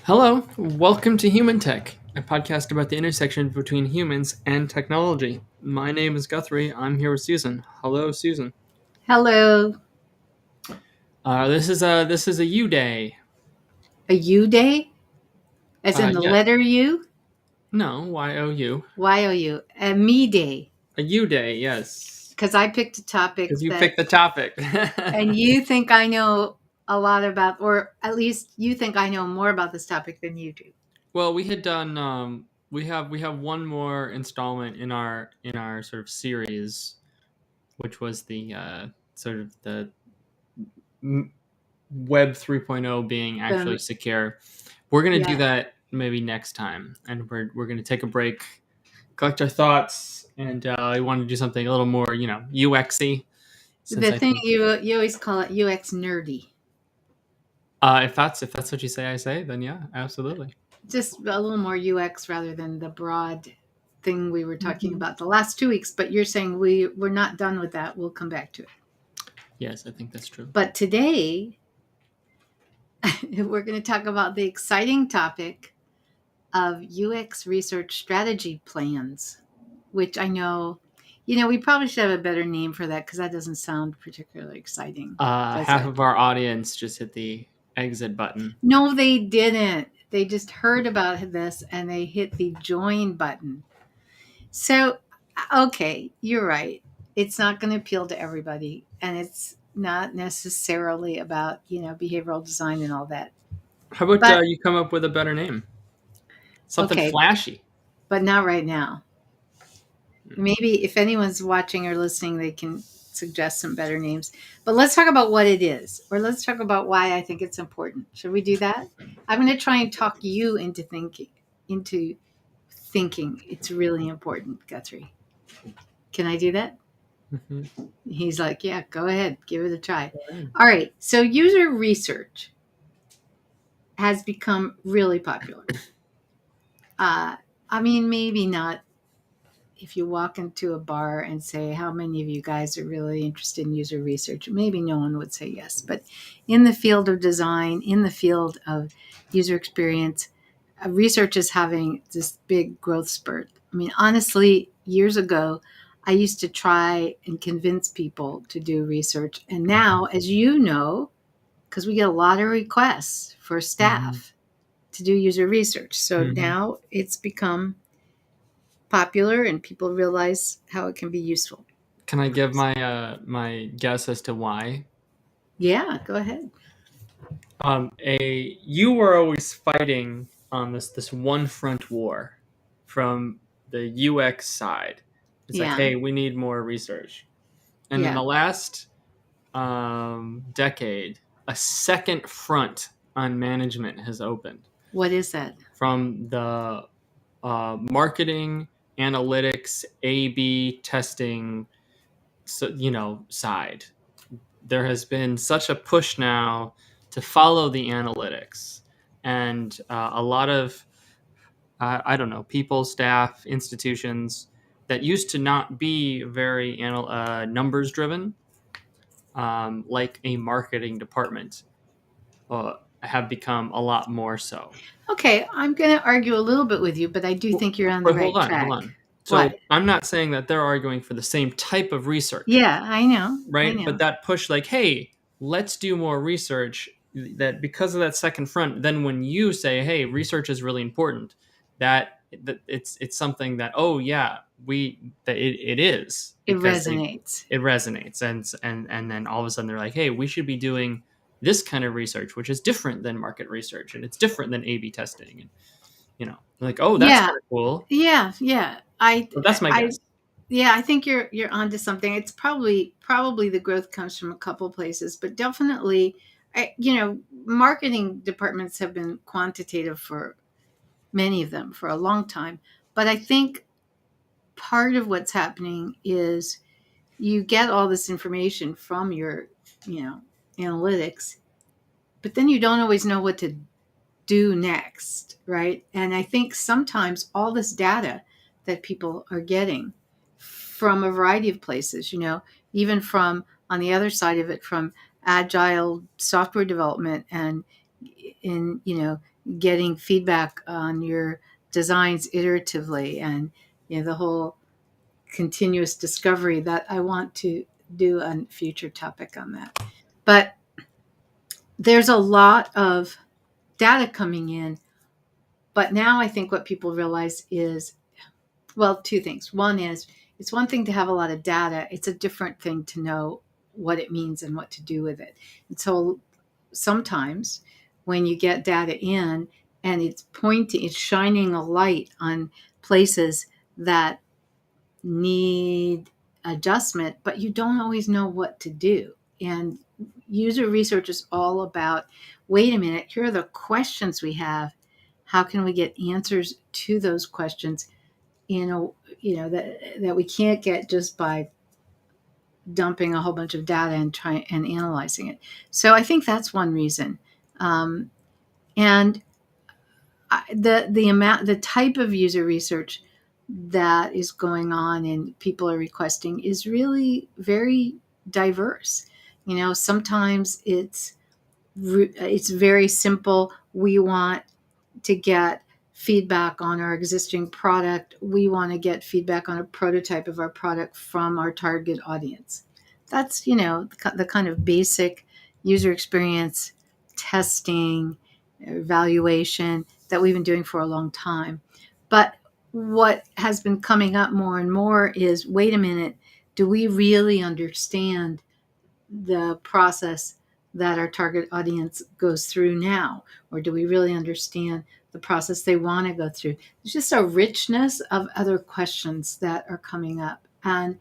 Hello, welcome to Human Tech, a podcast about the intersection between humans and technology. My name is Guthrie. I'm here with Susan. Hello, Susan. Hello. This is a U day. A U day? As in the Yeah, letter U? no, YOU. YOU. A me day. A U day, yes, Because I picked a topic because you that, picked the topic. and you think I know a lot about, or at least you think I know more about this topic than you do. Well, we had done. We have one more installment in our sort of series, which was the sort of the Web 3.0 being actually Um, secure. We're gonna do yeah. that maybe next time, and we're gonna take a break, collect our thoughts, and we want to do something a little more, UXy. Since The I thing think you always call it UX nerdy. if that's what you say, I say, then yeah, absolutely. Just a little more UX rather than the broad thing we were talking Mhm. about the last 2 weeks. But you're saying we're not done with that. We'll come back to it. Yes, I think that's true. But today, we're going to talk about the exciting topic of UX research strategy plans, which I know, we probably should have a better name for that because that doesn't sound particularly exciting, does Half it? of our audience just hit the exit button. No, they didn't. They just heard about this and they hit the join button. So, okay, you're right. It's not going to appeal to everybody, and it's not necessarily about, behavioral design and all that. How about But you come up with a better name? Something okay, flashy. but not right now. Maybe if anyone's watching or listening, they can suggest some better names. But let's talk about what it is, or let's talk about why I think it's important. Should we do that? I'm going to try and talk you into thinking it's really important, Guthrie. Can I do that? Mm-hmm. He's like, yeah, go ahead, give it a try. All right. So user research has become really popular. Uh, I mean, maybe not if you walk into a bar and say, how many of you guys are really interested in user research? Maybe no one would say yes. But in the field of design, in the field of user experience, research is having this big growth spurt. I mean, honestly, years ago, I used to try and convince people to do research. And now, as you know, because we get a lot of requests for Mm-hmm. staff to do user research. So Mm-hmm. now it's become popular and people realize how it can be useful. Can I give my guess as to why? Yeah, go ahead. You were always fighting on this one front war from the UX side. It's like, Yeah, hey, we need more research. And in yeah. the last decade, a second front on management has opened What is that? from the marketing, analytics, A/B testing, side. There has been such a push now to follow the analytics, and a lot of I don't know, people, staff, institutions that used to not be very numbers driven, like a marketing department, have become a lot more so. Okay, I'm going to argue a little bit with you, but I do think you're on the But hold right on, hold track. on. So What? I'm not saying that they're arguing for the same type of research, Yeah, I know. I right? But know. that push, like, hey, let's do more research. That because of that second front, then when you say, hey, research is really important, that it's something that, oh yeah, it is, It because resonates. it resonates, and then all of a sudden they're like, hey, we should be doing this kind of research, which is different than market research, and it's different than A/B testing, and like, oh, that's Yeah, kind of cool. yeah, yeah. But that's my I guess. yeah, I think you're onto something. It's probably the growth comes from a couple places, but definitely, marketing departments have been quantitative for many of them for a long time. But I think part of what's happening is you get all this information from your, you know, analytics, but then you don't always know what to do next, right? And I think sometimes all this data that people are getting from a variety of places, even from on the other side of it, from agile software development and in getting feedback on your designs iteratively, and the whole continuous discovery that I want to do a future topic on that. But there's a lot of data coming in. But now I think what people realize is, well, two things. One is, it's one thing to have a lot of data. It's a different thing to know what it means and what to do with it. And so sometimes when you get data in and it's shining a light on places that need adjustment, but you don't always know what to do. And user research is all about, wait a minute, here are the questions we have. How can we get answers to those questions in a, that we can't get just by dumping a whole bunch of data and trying and analyzing it. So I think that's one reason. And the type of user research that is going on and people are requesting is really very diverse. Sometimes it's very simple. We want to get feedback on our existing product. We want to get feedback on a prototype of our product from our target audience. That's the kind of basic user experience testing, evaluation that we've been doing for a long time. But what has been coming up more and more is, wait a minute, do we really understand the process that our target audience goes through now? Or do we really understand the process they want to go through? There's just a richness of other questions that are coming up. And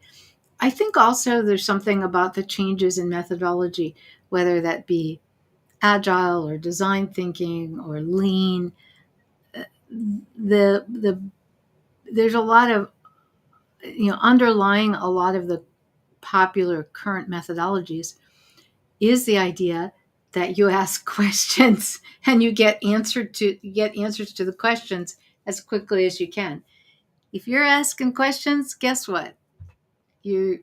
I think also there's something about the changes in methodology, whether that be agile or design thinking or lean. There's a lot of, underlying a lot of the popular current methodologies is the idea that you ask questions and you get answers to the questions as quickly as you can. If you're asking questions, guess what? There's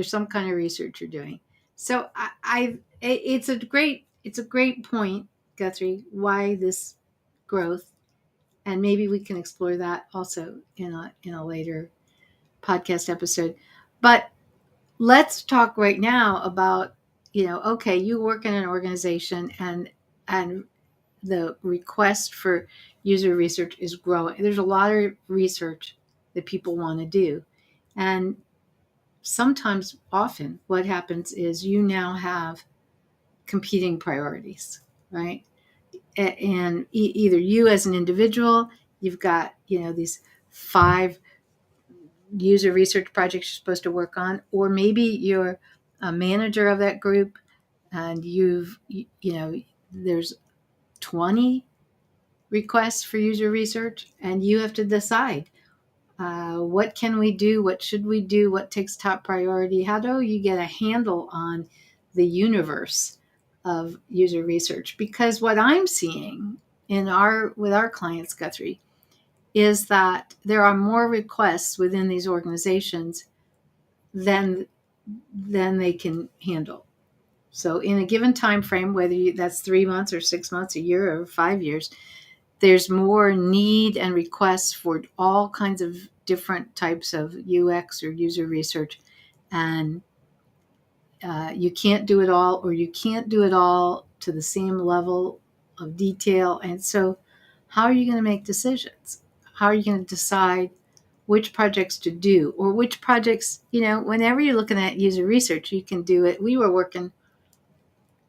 some kind of research you're doing. So it's a great point, Guthrie, why this growth, and maybe we can explore that also in a later podcast episode. But let's talk right now about, okay, you work in an organization and the request for user research is growing. There's a lot of research that people want to do. And sometimes, often, what happens is you now have competing priorities, right? And either you as an individual, you've got, these 5 user research projects you're supposed to work on, or maybe you're a manager of that group and there's 20 requests for user research and you have to decide, what can we do, what should we do, what takes top priority. How do you get a handle on the universe of user research? Because what I'm seeing with our clients, Guthrie, is that there are more requests within these organizations than they can handle. So in a given time frame, whether that's 3 months or 6 months, a year or 5 years, there's more need and requests for all kinds of different types of UX or user research. And you can't do it all, or you can't do it all to the same level of detail. And so how are you going to make decisions? How are you going to decide which projects to do, or which projects, whenever you're looking at user research, you can do it. We were working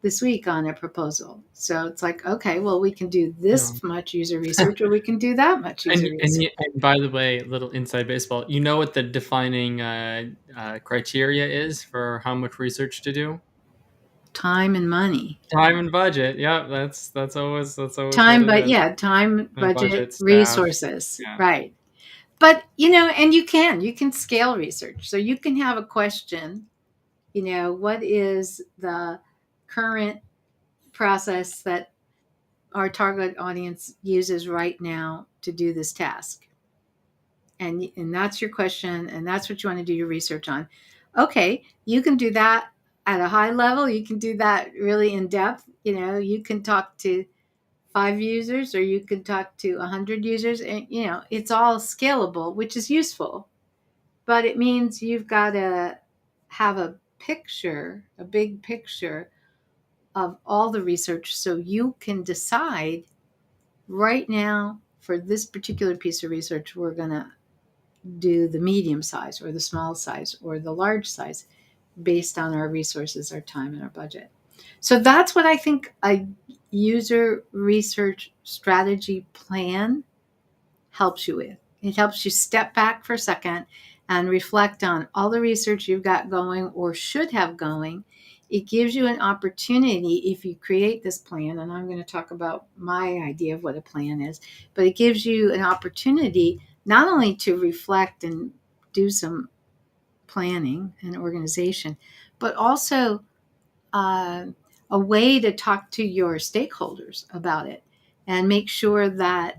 this week on a proposal. So it's like, okay, well, we can do this much user research, or we can do that much user research. And by the way, little inside baseball, you know what the defining criteria is for how much research to do? Time and money. Time and budget. Yeah, that's always Time, what it but is. yeah, time, And budget, budget, staff. resources. Yeah. Right. But, and you can scale research. So you can have a question, what is the current process that our target audience uses right now to do this task? And that's your question, and that's what you want to do your research on. Okay, you can do that at a high level, you can do that really in depth. You can talk to 5 users, or you can talk to 100 users, and it's all scalable, which is useful. But it means you've got to have a big picture of all the research, so you can decide right now, for this particular piece of research, we're going to do the medium size or the small size or the large size based on our resources, our time, and our budget. So that's what I think a user research strategy plan helps you with. It helps you step back for a second and reflect on all the research you've got going or should have going. It gives you an opportunity, if you create this plan, and I'm going to talk about my idea of what a plan is, but it gives you an opportunity not only to reflect and do some planning and organization, but also a way to talk to your stakeholders about it and make sure that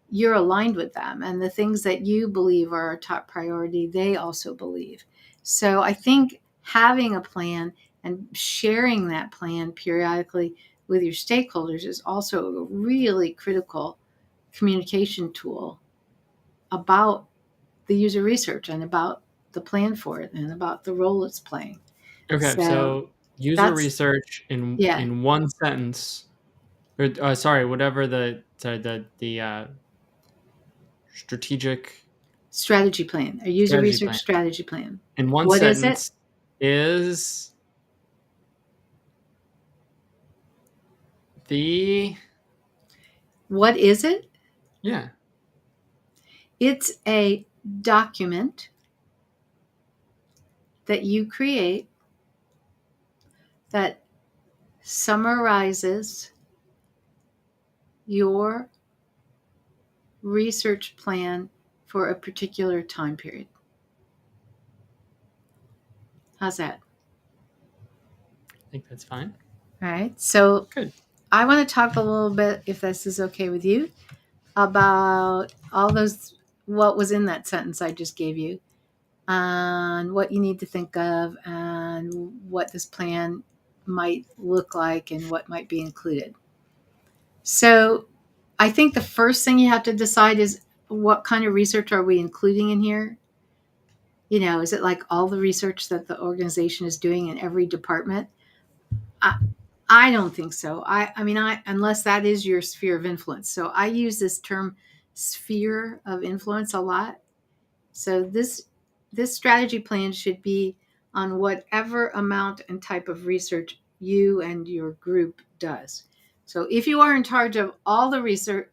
you're aligned with them, and the things that you believe are a top priority, they also believe. So I think having a plan and sharing that plan periodically with your stakeholders is also a really critical communication tool about the user research and about the plan for it and about the role it's playing. Okay, So so user that's, research in yeah, in one sentence, or sorry, whatever the strategic strategy plan, a user strategy research plan strategy plan. in one What is it? sentence is the What is it? yeah. It's a document that you create that summarizes your research plan for a particular time period. How's that? I think that's fine. All right. So Good. I want to talk a little bit, if this is okay with you, about all those, what was in that sentence I just gave you, and what you need to think of, and what this plan might look like, and what might be included. So I think the first thing you have to decide is, what kind of research are we including in here? Is it like all the research that the organization is doing in every department? I, I don't think so. I mean, unless that is your sphere of influence. So I use this term sphere of influence a lot. So this strategy plan should be on whatever amount and type of research you and your group does. So if you are in charge of all the research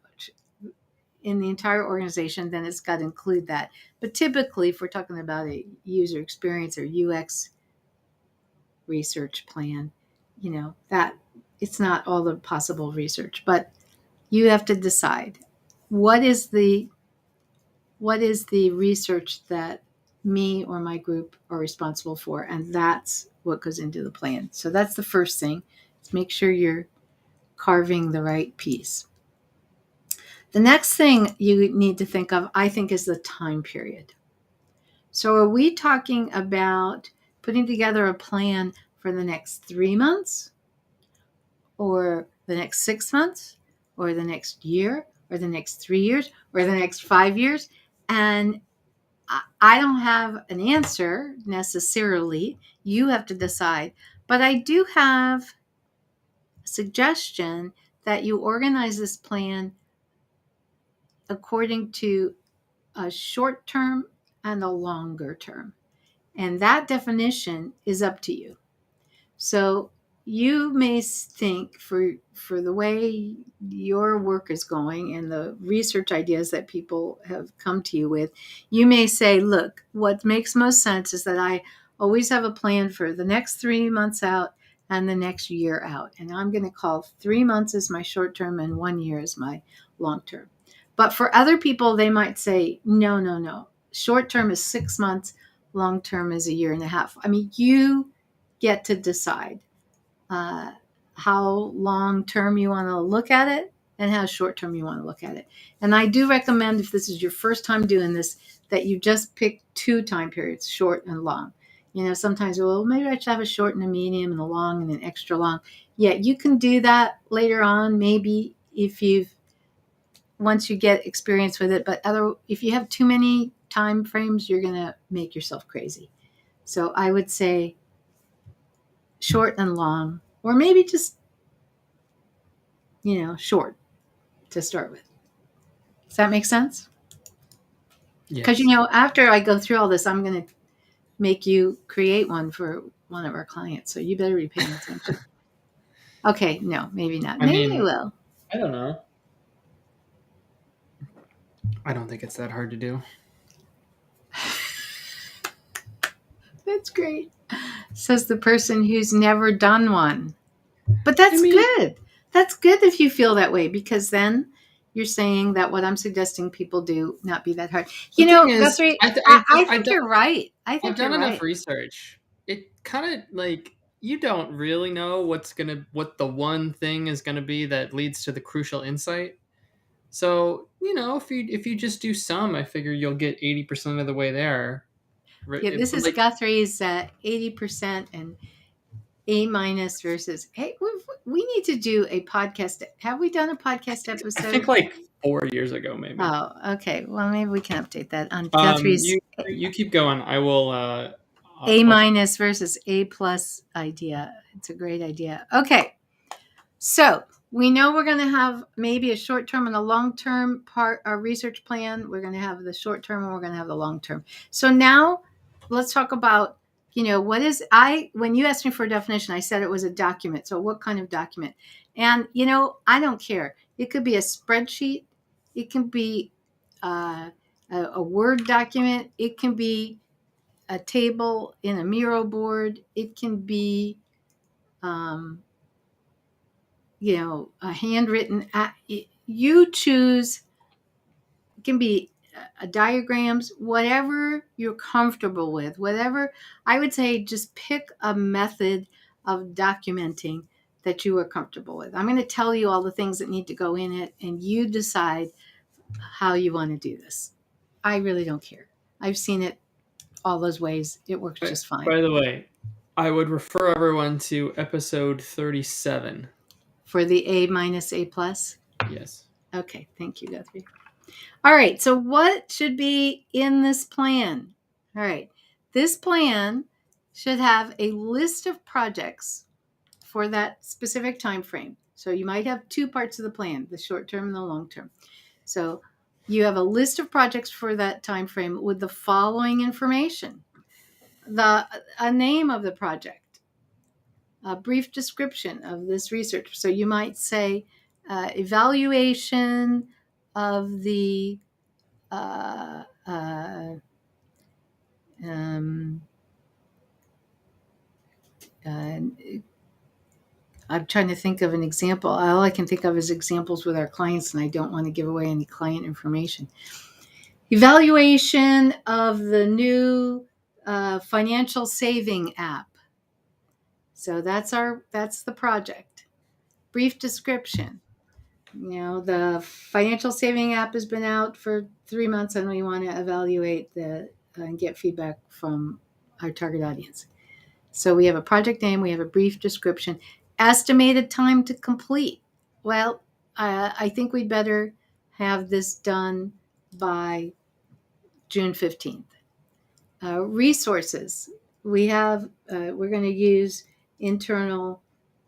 in the entire organization, then it's got to include that. But typically, if we're talking about a user experience or UX research plan, that it's not all the possible research, but you have to decide what is the research that me or my group are responsible for, and that's what goes into the plan. So that's the first thing, is make sure you're carving the right piece. The next thing you need to think of, I think, is the time period. So are we talking about putting together a plan for the next 3 months, or the next 6 months, or the next year, or the next 3 years, or the next 5 years? And I don't have an answer necessarily. You have to decide. But I do have a suggestion that you organize this plan according to a short term and a longer term. And that definition is up to you. So you may think, for the way your work is going and the research ideas that people have come to you with, you may say, look, what makes most sense is that I always have a plan for the next 3 months out and the next year out. And I'm going to call 3 months as my short term and 1 year as my long term. But for other people, they might say, no, no, no. Short term is 6 months, long term is a year and a half. I mean, you get to decide how long term you want to look at it and how short term you want to look at it. And I do recommend, if this is your first time doing this, that you just pick 2 time periods, short and long. Sometimes, well, maybe I should have a short and a medium and a long and an extra long. Yeah, you can do that later on, maybe once you get experience with it. But if you have too many time frames, you're going to make yourself crazy. So I would say short and long, or maybe just, short to start with. Does that make sense? Because, Yes. after I go through all this, I'm going to make you create one for one of our clients. So you better be paying attention. Okay. No, maybe not. I Maybe I mean, will. I don't know. I don't think it's that hard to do. That's great. Says the person who's never done one. But that's good. That's good if you feel that way, because then you're saying that what I'm suggesting people do not be that hard. The thing is, Guthrie, I I think I've done, you're right. I I've think done you're enough right. research. It kind of like you don't really know what the one thing is gonna be that leads to the crucial insight. So if you just do some, I figure you'll get 80% of the way there. Yeah, this But is like, Guthrie's 80% and A minus versus. Hey, we need to do a podcast. Have we done a podcast I think episode? like 4 years ago, maybe. Oh, okay. Well, maybe we can update that on Guthrie's You keep going. I will. A I'll minus versus A plus idea. It's a great idea. Okay. So we know we're going to have maybe a short term and a long term part, our research plan. We're going to have the short term and we're going to have the long term. So now let's talk about, when you asked me for a definition, I said it was a document. So what kind of document? And, I don't care. It could be a spreadsheet. It can be a Word document. It can be a table in a Miro board. It can be, a handwritten. You choose. It can be diagrams, whatever you're comfortable with. Whatever, I would say, just pick a method of documenting that you are comfortable with. I'm going to tell you all the things that need to go in it, and you decide how you want to do this. I really don't care. I've seen it all those ways. It works just fine. By the way, I would refer everyone to episode 37. For the A minus A plus? Yes. Okay, thank you, Guthrie. All right, so what should be in this plan? All right, this plan should have a list of projects for that specific time frame. So you might have two parts of the plan, the short term and the long term. So you have a list of projects for that time frame with the following information: a name of the project, a brief description of this research. So you might say evaluation of the uh, uh, um, uh, I'm trying to think of an example. All I can think of is examples with our clients, and I don't want to give away any client information. Evaluation of the new financial saving app. So that's the project. Brief description. The financial saving app has been out for 3 months, and we want to evaluate and get feedback from our target audience. So we have a project name, we have a brief description, estimated time to complete. Well, I think we'd better have this done by June 15th. Resources. We're going to use internal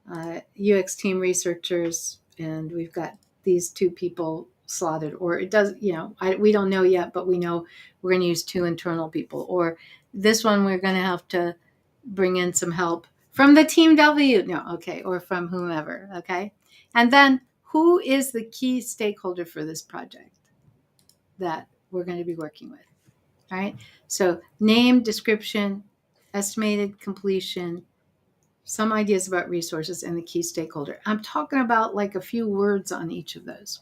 UX team researchers, and we've got these two people slotted. Or it does, we don't know yet, but we know we're going to use two internal people. Or this one, we're going to have to bring in some help from the team W. No, okay, or from whomever, okay? And then who is the key stakeholder for this project that we're going to be working with? All right. So name, description, estimated completion, some ideas about resources, and the key stakeholder. I'm talking about like a few words on each of those.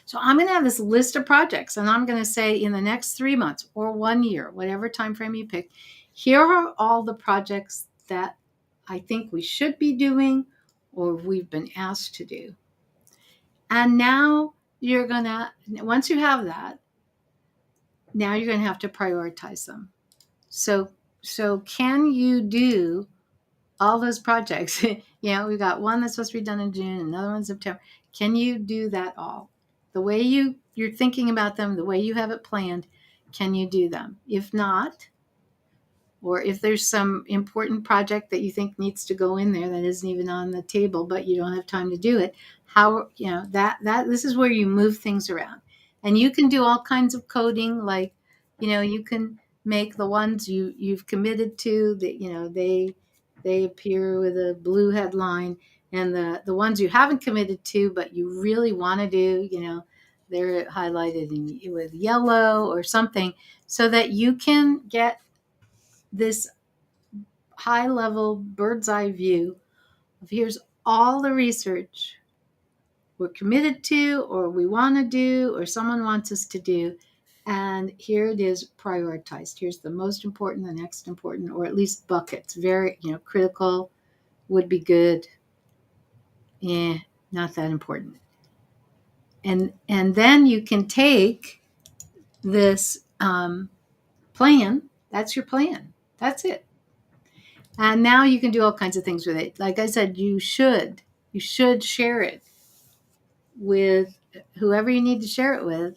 So I'm going to have this list of projects, and I'm going to say in the next 3 months or 1 year, whatever time frame you pick, here are all the projects that I think we should be doing or we've been asked to do. And now once you have that, now you're going to have to prioritize them. So So can you do all those projects? We've got one that's supposed to be done in June, another one in September. Can you do that all? The way you're thinking about them, the way you have it planned, can you do them? If not, or if there's some important project that you think needs to go in there that isn't even on the table, but you don't have time to do it, how, that this is where you move things around. And you can do all kinds of coding, like, you can make the ones you've committed to that, they appear with a blue headline, and the ones you haven't committed to but you really want to do, they're highlighted with yellow or something, so that you can get this high level bird's eye view of here's all the research we're committed to, or we want to do, or someone wants us to do. And here it is prioritized. Here's the most important, the next important, or at least buckets. Very, critical, would be good. Not that important. And then you can take this plan. That's your plan. That's it. And now you can do all kinds of things with it. Like I said, you should share it with whoever you need to share it with.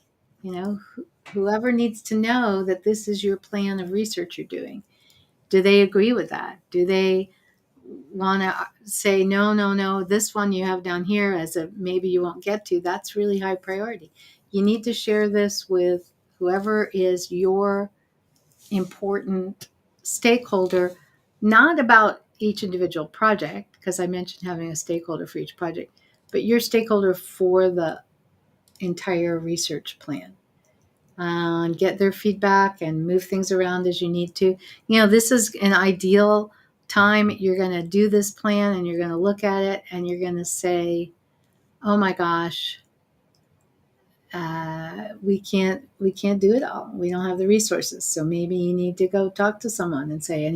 Whoever needs to know that this is your plan of research you're doing. Do they agree with that? Do they want to say, no, this one you have down here as a maybe you won't get to, that's really high priority. You need to share this with whoever is your important stakeholder, not about each individual project, because I mentioned having a stakeholder for each project, but your stakeholder for the entire research plan. And get their feedback and move things around as you need to. This is an ideal time. You're going to do this plan and you're going to look at it and you're going to say, oh my gosh, we can't do it all. We don't have the resources. So maybe you need to go talk to someone and say,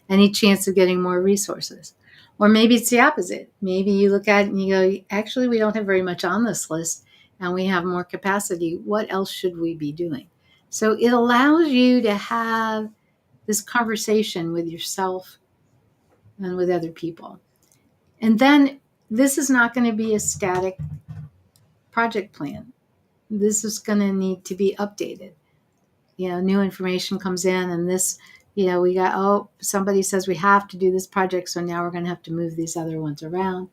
any chance of getting more resources? Or maybe it's the opposite. Maybe you look at it and you go, actually, we don't have very much on this list and we have more capacity. What else should we be doing? So it allows you to have this conversation with yourself and with other people. And then this is not going to be a static project plan. This is going to need to be updated. New information comes in, and this, we got, somebody says we have to do this project, so now we're going to have to move these other ones around.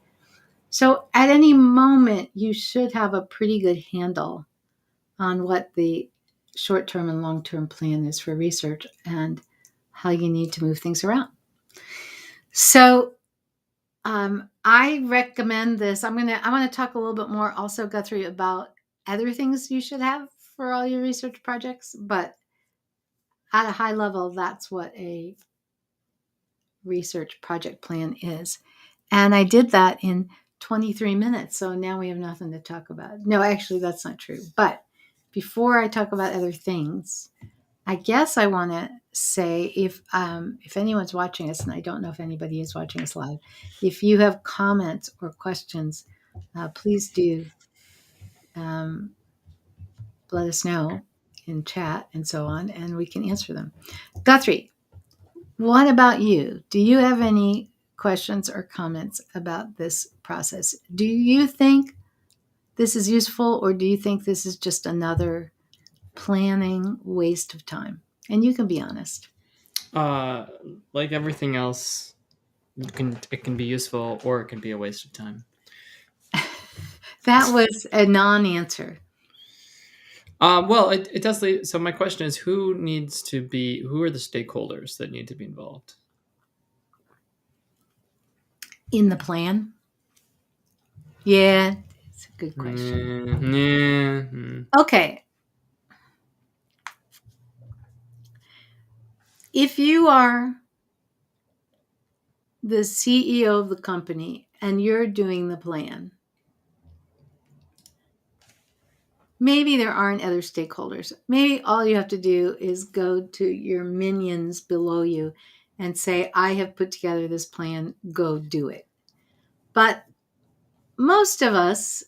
So at any moment, you should have a pretty good handle on what the short-term and long-term plan is for research and how you need to move things around. So I recommend this. I want to talk a little bit more also, Guthrie, about other things you should have for all your research projects, but at a high level, that's what a research project plan is. And I did that in 23 minutes. So now we have nothing to talk about. No, actually, that's not true. But before I talk about other things, I guess I want to say if anyone's watching us, and I don't know if anybody is watching us live, if you have comments or questions, please do let us know in chat and so on, and we can answer them. Guthrie, what about you? Do you have any questions or comments about this process? Do you think this is useful, or do you think this is just another planning waste of time? And you can be honest. Like everything else, it can be useful or it can be a waste of time. That was a non-answer. Well, it does lead. So my question is, who are the stakeholders that need to be involved in the plan? Yeah, it's a good question. Okay. If you are the CEO of the company and you're doing the plan, maybe there aren't other stakeholders. Maybe all you have to do is go to your minions below you and say, I have put together this plan, go do it. But most of us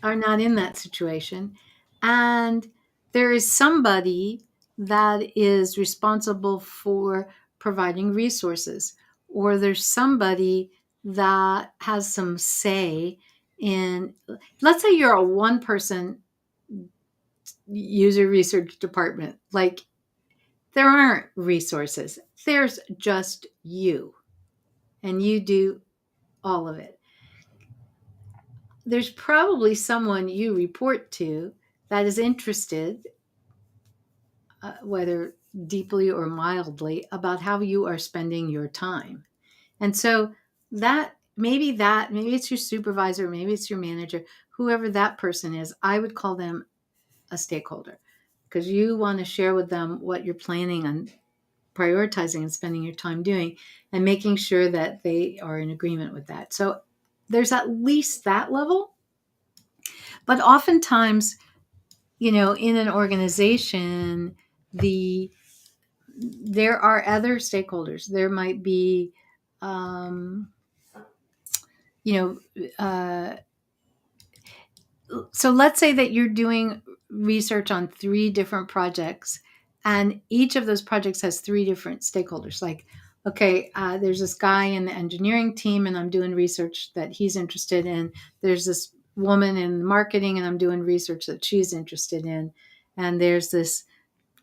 are not in that situation. And there is somebody that is responsible for providing resources, or there's somebody that has some say in, let's say you're a one person user research department. Like, there aren't resources, there's just you, and you do all of it. There's probably someone you report to that is interested, whether deeply or mildly, about how you are spending your time. And so maybe it's your supervisor, maybe it's your manager, whoever that person is, I would call them a stakeholder, because you want to share with them what you're planning on prioritizing and spending your time doing, and making sure that they are in agreement with that. So there's at least that level. But oftentimes, in an organization, there are other stakeholders. There might be, you know, so let's say that you're doing research on 3 different projects, and each of those projects has 3 different stakeholders. Like, okay, there's this guy in the engineering team, and I'm doing research that he's interested in. There's this woman in marketing, and I'm doing research that she's interested in. And there's this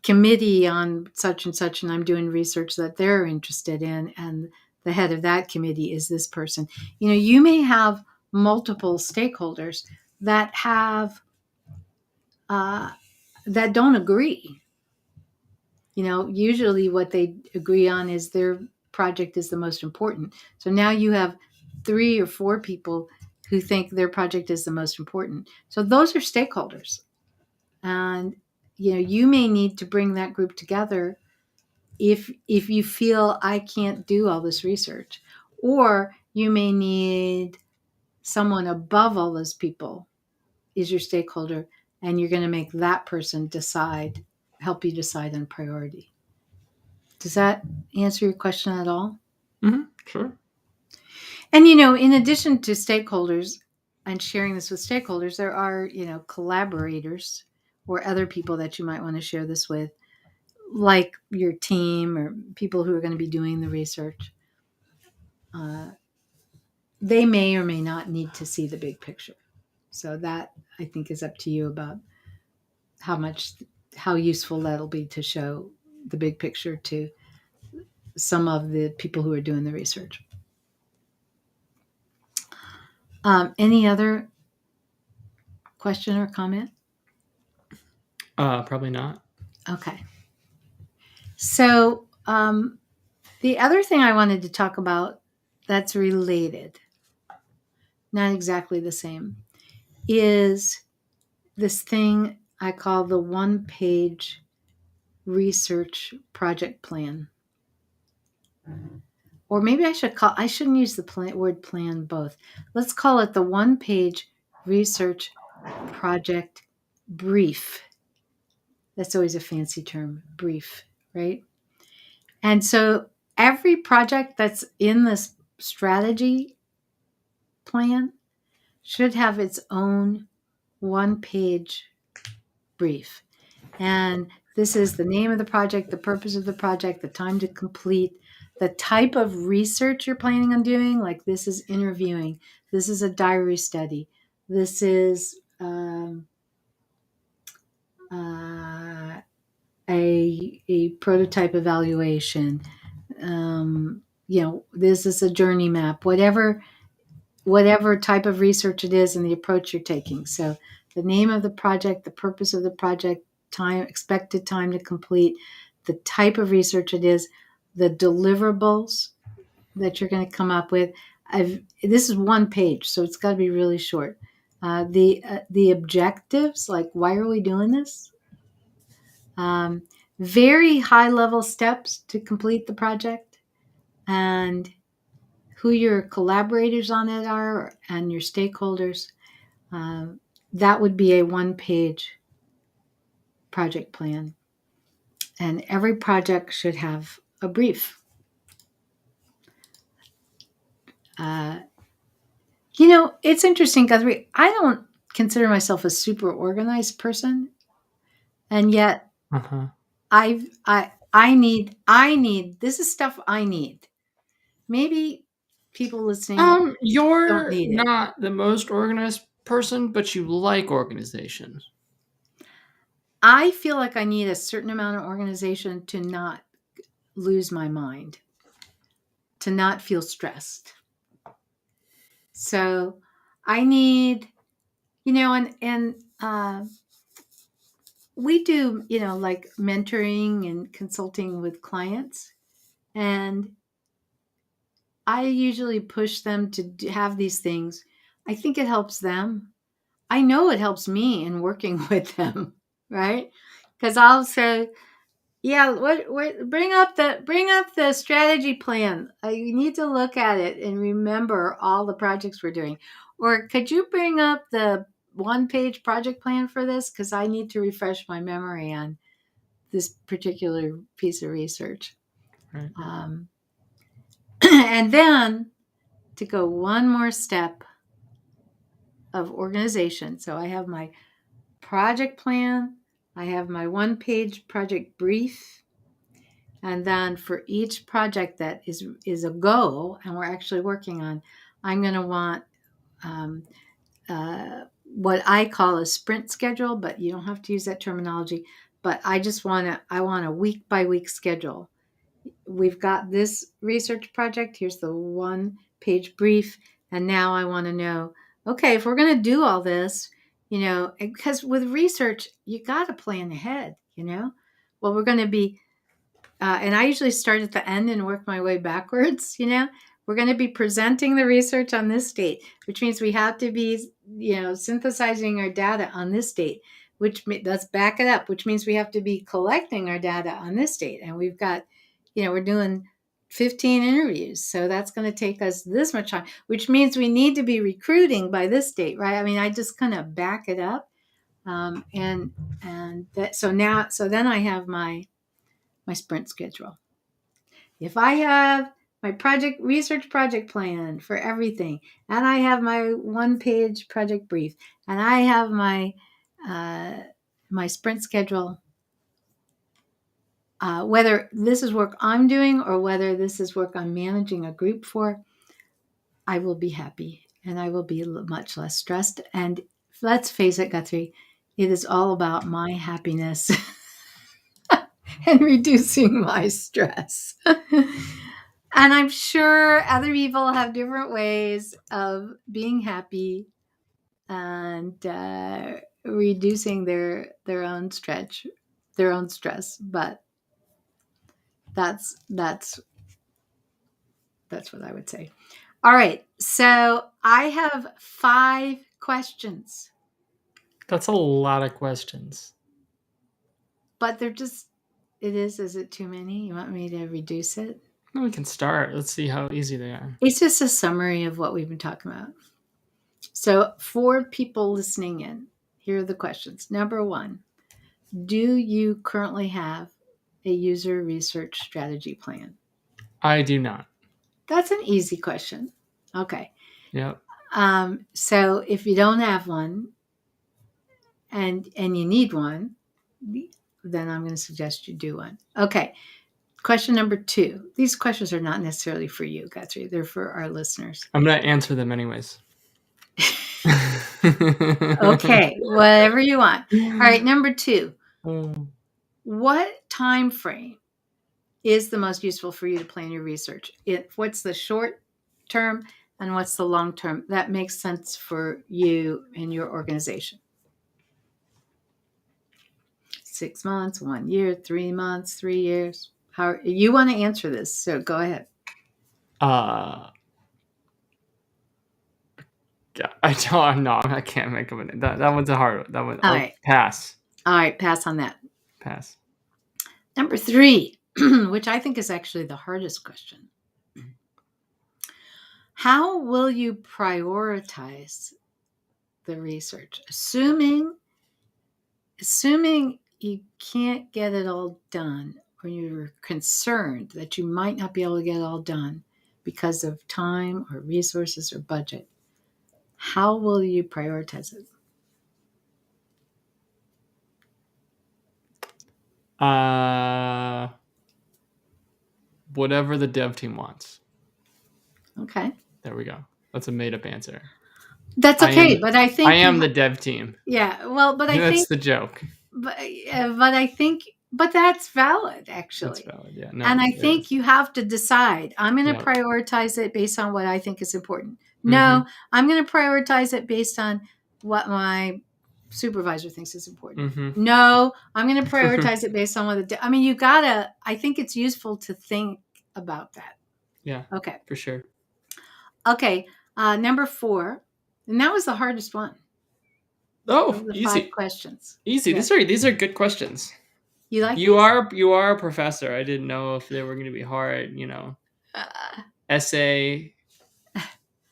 committee on such and such, and I'm doing research that they're interested in. And the head of that committee is this person. You may have multiple stakeholders that have that don't agree. Usually what they agree on is their project is the most important. So now you have 3 or 4 people who think their project is the most important. So those are stakeholders, and you may need to bring that group together if you feel, I can't do all this research, or you may need someone above all those people is your stakeholder, and you're going to make that person help you decide on priority. Does that answer your question at all? Mm-hmm. Sure. And in addition to stakeholders and sharing this with stakeholders, there are collaborators or other people that you might want to share this with, like your team or people who are going to be doing the research. They may or may not need to see the big picture. So that, I think, is up to you about how useful that'll be to show the big picture to some of the people who are doing the research. Any other question or comment? Probably not. Okay. So the other thing I wanted to talk about that's related, not exactly the same, is this thing I call the one-page research project plan. Or maybe I shouldn't use the word plan both. Let's call it the one-page research project brief. That's always a fancy term, brief, right? And so every project that's in this strategy plan should have its own one-page brief. And this is the name of the project, the purpose of the project, the time to complete, the type of research you're planning on doing. Like, this is interviewing, this is a diary study, this is a prototype evaluation. This is a journey map, whatever type of research it is and the approach you're taking. So the name of the project, the purpose of the project, expected time to complete, the type of research it is, the deliverables that you're going to come up with. This is one page, so it's got to be really short. The objectives, like, why are we doing this? Very high level steps to complete the project, and who your collaborators on it are, and your stakeholders. That would be a one-page project plan. And every project should have a brief. It's interesting, Guthrie. I don't consider myself a super organized person, and yet I I need, this is stuff I need. Maybe people listening don't You're need it. not the most organized person, but you like organization. I feel like I need a certain amount of organization to not lose my mind, to not feel stressed. So I need, and we do, like mentoring and consulting with clients. And I usually push them to have these things. I think it helps them. I know it helps me in working with them, right? Because I'll say, yeah, what bring up the strategy plan. You need to look at it and remember all the projects we're doing. Or could you bring up the one-page project plan for this? Because I need to refresh my memory on this particular piece of research. Right. And then to go one more step of organization. So I have my project plan, I have my one-page project brief, and then for each project that is a go and we're actually working on, I'm going to want um, what I call a sprint schedule, but you don't have to use that terminology. But I want a week by week schedule. We've got this research project. Here's the one-page brief. And now I want to know, okay, if we're going to do all this, because with research, you got to plan ahead, well, we're going to be, and I usually start at the end and work my way backwards, we're going to be presenting the research on this date, which means we have to be, synthesizing our data on this date, let's back it up, which means we have to be collecting our data on this date. And we've got, we're doing 15 interviews. So that's going to take us this much time, which means we need to be recruiting by this date, right? I mean, I just kind of back it up. And so then I have my sprint schedule. If I have my research project plan for everything, and I have my one-page project brief, and I have my my sprint schedule, whether this is work I'm doing or whether this is work I'm managing a group for, I will be happy and I will be much less stressed. And let's face it, Guthrie, it is all about my happiness and reducing my stress. And I'm sure other people have different ways of being happy and reducing their own stress. But that's what I would say. All right, so I have 5 questions, That's a lot of questions. but they're just. It is. Is it too many? You want me to reduce it? No, we can start. Let's see how easy they are. It's just a summary of what we've been talking about. So for people listening in, here are the questions. Number 1, do you currently have a user research strategy plan? I do not. That's an easy question. Okay. Yep. So if you don't have one and you need one, then I'm going to suggest you do one. Okay. Question number 2. These questions are not necessarily for you, Guthrie. They're for our listeners. I'm going to answer them anyways. Okay. Whatever you want. All right. Number 2. Um, What time frame is the most useful for you to plan your research? What's the short term and what's the long term? That makes sense for you and your organization. 6 months, 1 year, 3 months, 3 years. How you want to answer this? So go ahead. I don't know. I can't make up a that one's a hard one. That one. All right. Pass. All right, pass on that. Pass. Number 3, which I think is actually the hardest question. How will you prioritize the research? Assuming you can't get it all done, or you're concerned that you might not be able to get it all done because of time or resources or budget, how will you prioritize it? whatever the dev team wants. Okay. There we go. That's a made-up answer. That's okay, but I think I am the dev team. Yeah, well, but I That's think the joke. but I think that's valid actually. That's valid. Yeah. No, and I think you have to decide. I'm going to Yep. prioritize it based on what I think is important. No, I'm going to prioritize it based on what my supervisor thinks is important. No, I'm going to prioritize it based on what I mean, you gotta. I think it's useful to think about that. Yeah. Okay. For sure. Okay. Number 4, and that was the hardest one. Oh, The easy. 5 questions. Easy. Yeah. These are good questions. You like you these? you are a professor. I didn't know if they were going to be hard. Essay.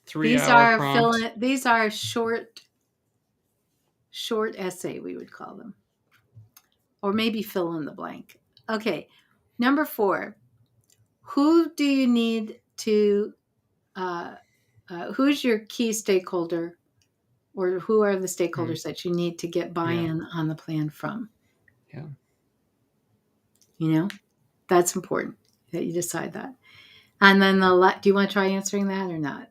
3-hour prompt. These are short essay, we would call them, or maybe fill in the blank. Okay. Number 4. Who do you need to? Who's your key stakeholder, or who are the stakeholders that you need to get buy-in on the plan from? Yeah. That's important that you decide that. And then do you want to try answering that or not?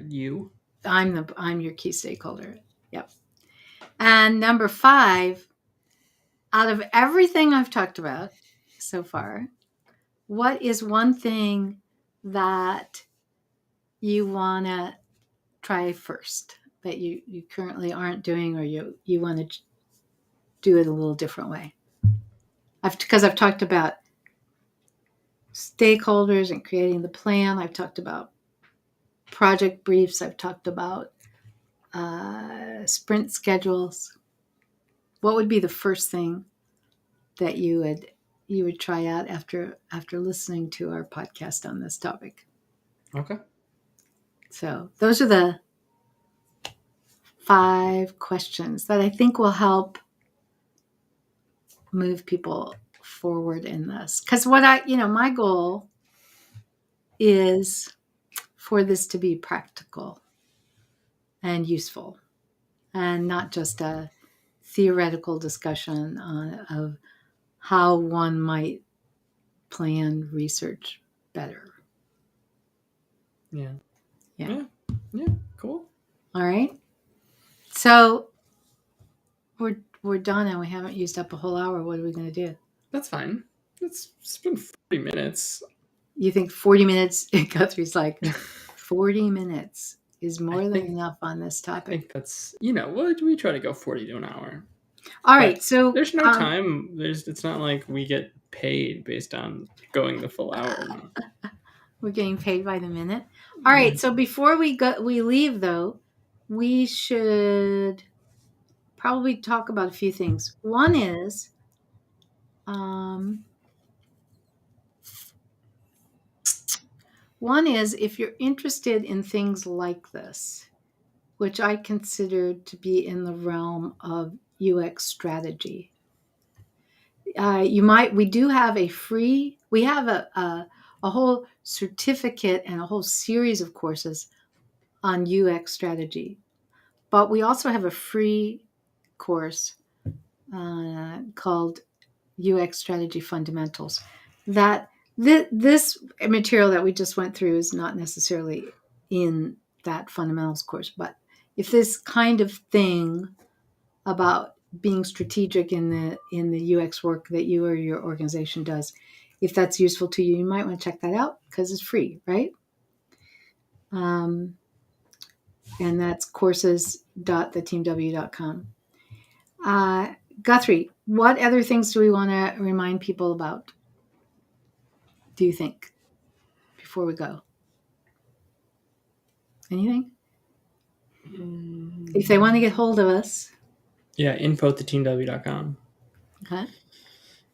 You. I'm your key stakeholder. Yep. And number 5, out of everything I've talked about so far, what is one thing that you want to try first that you currently aren't doing, or you want to do it a little different way? Because I've talked about stakeholders and creating the plan. I've talked about project briefs. I've talked about sprint schedules. What would be the first thing that you would try out after listening to our podcast on this topic? Okay. So those are the 5 questions that I think will help move people forward in this. Because my goal is for this to be practical and useful, and not just a theoretical discussion of how one might plan research better. Yeah. Cool. All right. So we're done, and we haven't used up a whole hour. What are we going to do? That's fine. It's been 40 minutes. You think 40 minutes? Guthrie's like, 40 minutes is more than enough on this topic. I think that's, we try to go 40 to an hour. All right. So there's no time. It's not like we get paid based on going the full hour. We're getting paid by the minute. All right. So before we leave, though, we should probably talk about a few things. One is, if you're interested in things like this, which I consider to be in the realm of UX strategy, we have a whole certificate and a whole series of courses on UX strategy, but we also have a free course called UX Strategy Fundamentals. That this material that we just went through is not necessarily in that fundamentals course, but if this kind of thing about being strategic in the UX work that you or your organization does, if that's useful to you, you might want to check that out because it's free, right? And that's courses.theteamw.com. Guthrie, what other things do we want to remind people about, do you think, before we go? Anything? If they want to get hold of us. Yeah, info@theteamw.com. Okay.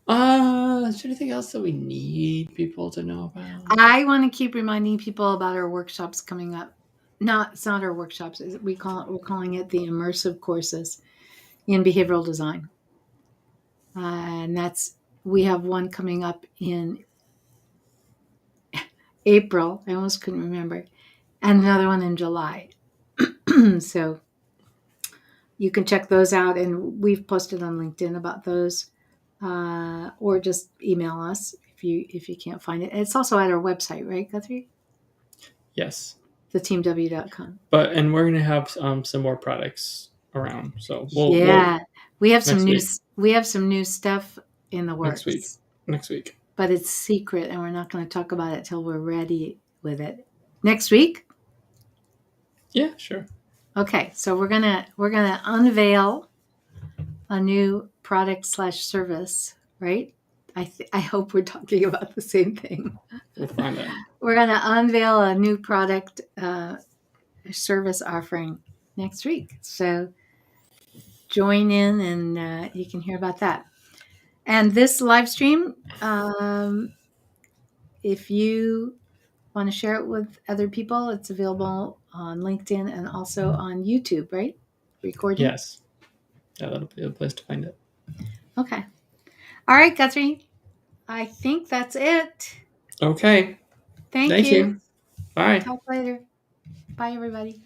Is there anything else that we need people to know about? I want to keep reminding people about our workshops coming up. It's not our workshops. We're calling it the immersive courses in behavioral design. And we have one coming up in April. I almost couldn't remember. And another one in July. So you can check those out. And we've posted on LinkedIn about those. Or just email us if you can't find it. It's also at our website, right, Guthrie? Yes. theteamw.com. And we're gonna have some more products around. So we have some new week. we have some new stuff in the works. Next week. But it's secret, and we're not going to talk about it till we're ready with it. Next week? Yeah, sure. Okay, so we're gonna unveil a new product / service, right? I hope we're talking about the same thing. We'll find out. We're gonna unveil a new product service offering next week. So join in, and you can hear about that. And this live stream, if you want to share it with other people, it's available on LinkedIn and also on YouTube, right? Recording? Yes. Yeah, that'll be a place to find it. Okay. All right, Guthrie. I think that's it. Okay. Thank you. Bye. Talk later. Bye, everybody.